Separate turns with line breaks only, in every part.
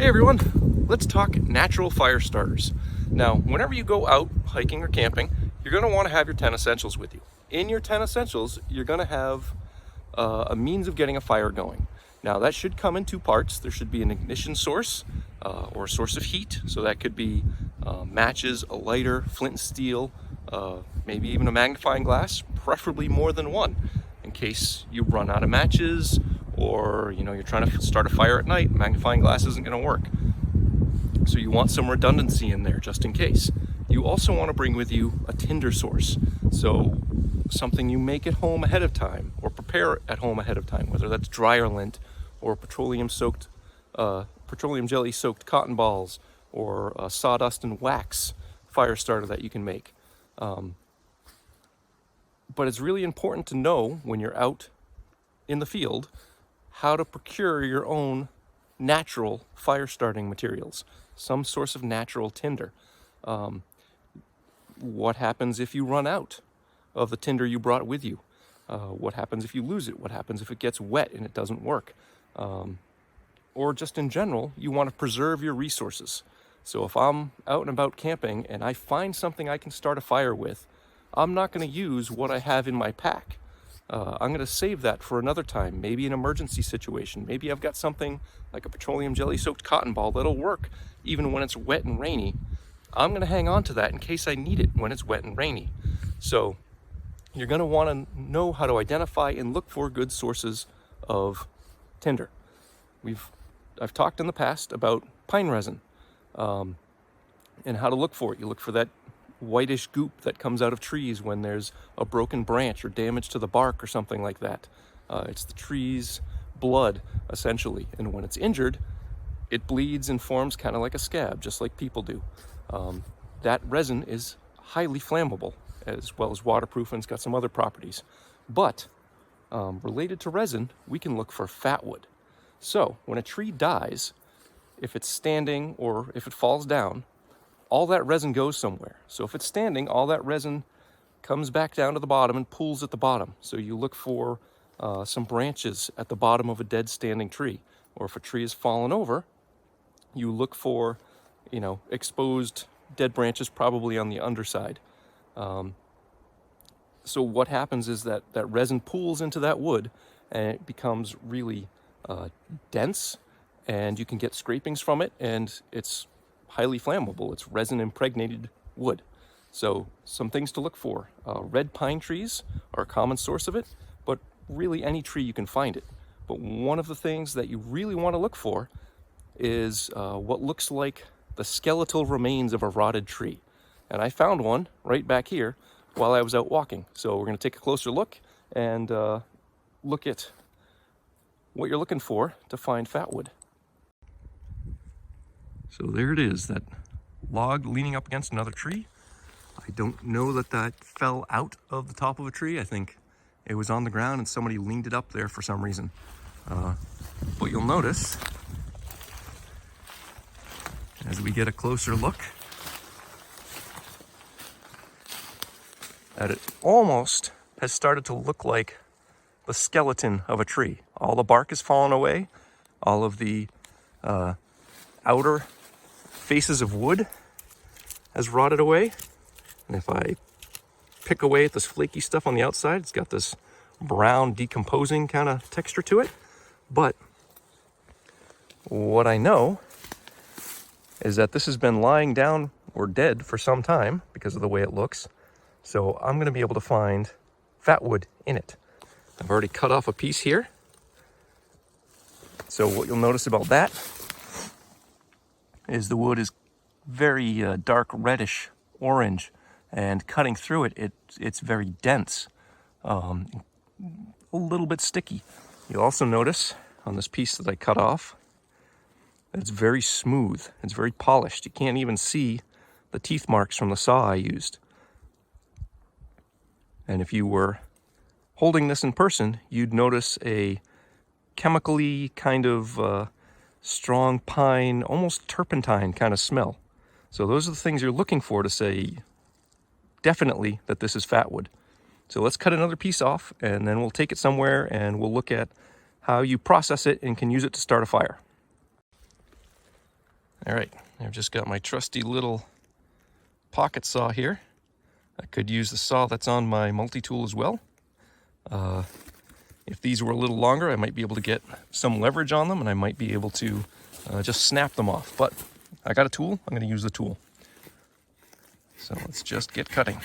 Hey everyone, let's talk natural fire starters. Now, whenever you go out hiking or camping, you're going to want to have your 10 essentials with you. In your 10 essentials, you're going to have a means of getting a fire going. Now, that should come in two parts. There should be an ignition source or a source of heat. So that could be matches, a lighter, flint and steel, maybe even a magnifying glass, preferably more than one, in case you run out of matches, or you're trying to start a fire at night. Magnifying glass isn't going to work, so you want some redundancy in there just in case. You also want to bring with you a tinder source, so something you make at home ahead of time or prepare at home ahead of time, whether that's dryer lint or petroleum jelly soaked cotton balls, or sawdust and wax fire starter that you can make. But it's really important to know when you're out in the field how to procure your own natural fire starting materials, some source of natural tinder. What happens if you run out of the tinder you brought with you? What happens if you lose it? What happens if it gets wet and it doesn't work? Or just in general, you want to preserve your resources. So if I'm out and about camping and I find something I can start a fire with, I'm not going to use what I have in my pack. I'm going to save that for another time, maybe an emergency situation. Maybe I've got something like a petroleum jelly soaked cotton ball that'll work even when it's wet and rainy. I'm going to hang on to that in case I need it when it's wet and rainy. So you're going to want to know how to identify and look for good sources of tinder. I've talked in the past about pine resin and how to look for it. You look for that whitish goop that comes out of trees when there's a broken branch or damage to the bark or something like that. It's the tree's blood, essentially. And when it's injured, it bleeds and forms kind of like a scab, just like people do. That resin is highly flammable, as well as waterproof, and it's got some other properties. But related to resin, we can look for fatwood. So when a tree dies, if it's standing or if it falls down, all that resin goes somewhere. So if it's standing, all that resin comes back down to the bottom and pools at the bottom. So you look for some branches at the bottom of a dead standing tree. Or if a tree has fallen over, you look for, exposed dead branches, probably on the underside. So what happens is that resin pools into that wood and it becomes really dense, and you can get scrapings from it, and it's highly flammable. It's resin impregnated wood. So some things to look for. Red pine trees are a common source of it, but really any tree you can find it. But one of the things that you really want to look for is what looks like the skeletal remains of a rotted tree. And I found one right back here while I was out walking. So we're going to take a closer look and look at what you're looking for to find fatwood. So there it is, that log leaning up against another tree. I don't know that fell out of the top of a tree. I think it was on the ground and somebody leaned it up there for some reason. But you'll notice, as we get a closer look, that it almost has started to look like the skeleton of a tree. All the bark has fallen away, all of the outer faces of wood has rotted away. And if I pick away at this flaky stuff on the outside, it's got this brown decomposing kind of texture to it. But what I know is that this has been lying down or dead for some time because of the way it looks. So I'm going to be able to find fatwood in it. I've already cut off a piece here. So what you'll notice about that is the wood is very dark reddish orange, and cutting through it, it's very dense, a little bit sticky. You'll also notice on this piece that I cut off, it's very smooth, it's very polished. You can't even see the teeth marks from the saw I used. And if you were holding this in person, you'd notice a chemically kind of strong pine, almost turpentine kind of smell. So those are the things you're looking for to say definitely that this is fatwood. So let's cut another piece off, and then we'll take it somewhere and we'll look at how you process it and can use it to start a fire. All right, I've just got my trusty little pocket saw here. I could use the saw that's on my multi-tool as well. If these were a little longer, I might be able to get some leverage on them, and I might be able to just snap them off. But I got a tool, I'm going to use the tool. So let's just get cutting.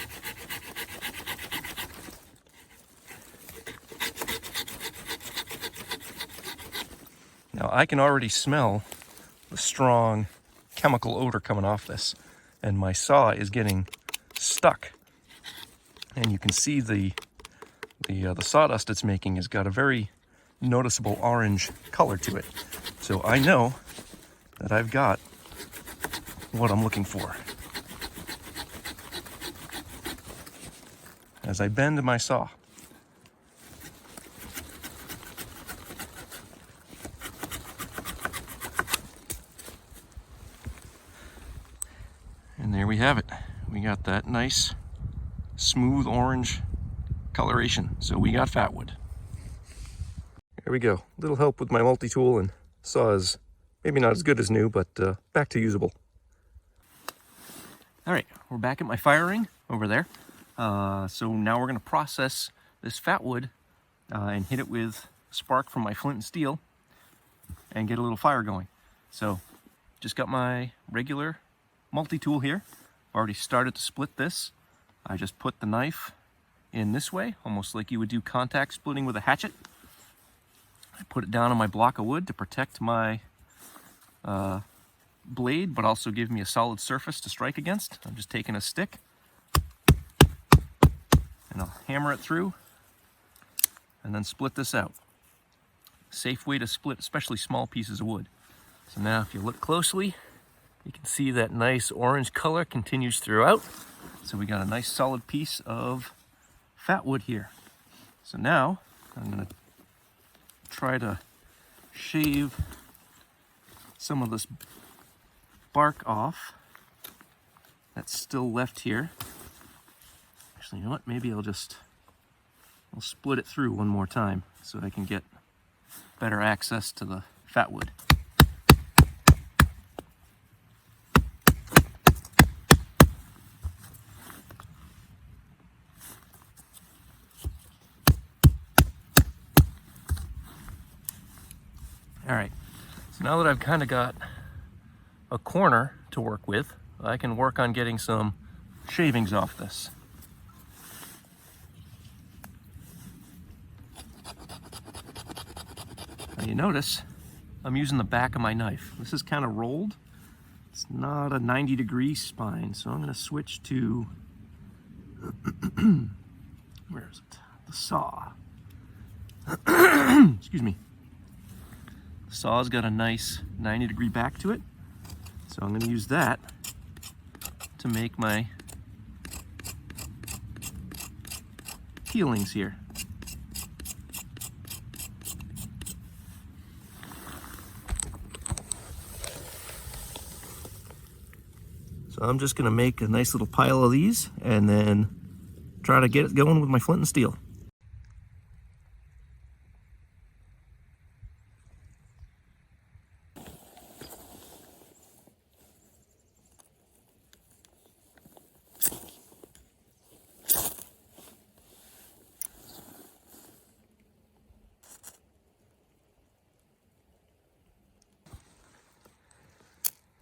Now I can already smell the strong chemical odor coming off this, and my saw is getting stuck. And you can see the sawdust it's making has got a very noticeable orange color to it. So I know that I've got what I'm looking for. As I bend my saw. And there we have it. We got that nice, smooth orange coloration. So we got Fatwood. There we go. Little help with my multi-tool, and saw is maybe not as good as new, but back to usable. All right, we're back at my fire ring over there. So now we're going to process this Fatwood and hit it with spark from my flint and steel and get a little fire going. So just got my regular multi-tool here. Already started to split this. I just put the knife in this way, almost like you would do contact splitting with a hatchet. I put it down on my block of wood to protect my blade, but also give me a solid surface to strike against. I'm just taking a stick and I'll hammer it through and then split this out. Safe way to split especially small pieces of wood. So now if you look closely, you can see that nice orange color continues throughout. So we got a nice solid piece of Fatwood here. So now I'm going to try to shave some of this bark off that's still left here. Actually, you know what? Maybe I'll split it through one more time so I can get better access to the Fatwood. All right, so now that I've kind of got a corner to work with, I can work on getting some shavings off this. Now you notice I'm using the back of my knife. This is kind of rolled. It's not a 90-degree spine, so I'm going to switch to, where is it? The saw. Excuse me. The saw's got a nice 90-degree back to it, so I'm going to use that to make my peelings here. So I'm just going to make a nice little pile of these and then try to get it going with my flint and steel.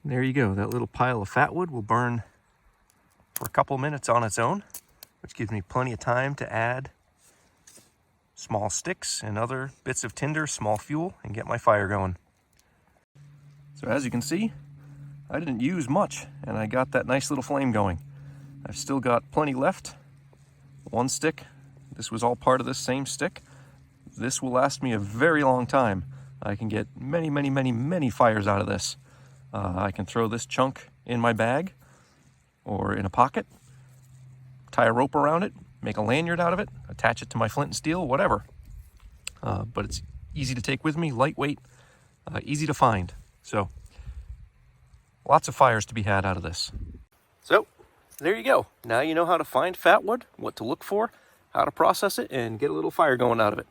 There you go. That little pile of Fatwood will burn for a couple minutes on its own, which gives me plenty of time to add small sticks and other bits of tinder, small fuel, and get my fire going. So as you can see, I didn't use much, and I got that nice little flame going. I've still got plenty left. One stick. This was all part of this same stick. This will last me a very long time. I can get many, many, many, many fires out of this. I can throw this chunk in my bag or in a pocket, tie a rope around it, make a lanyard out of it, attach it to my flint and steel, whatever. But it's easy to take with me, lightweight, easy to find. So lots of fires to be had out of this. So there you go. Now you know how to find Fatwood, what to look for, how to process it, and get a little fire going out of it.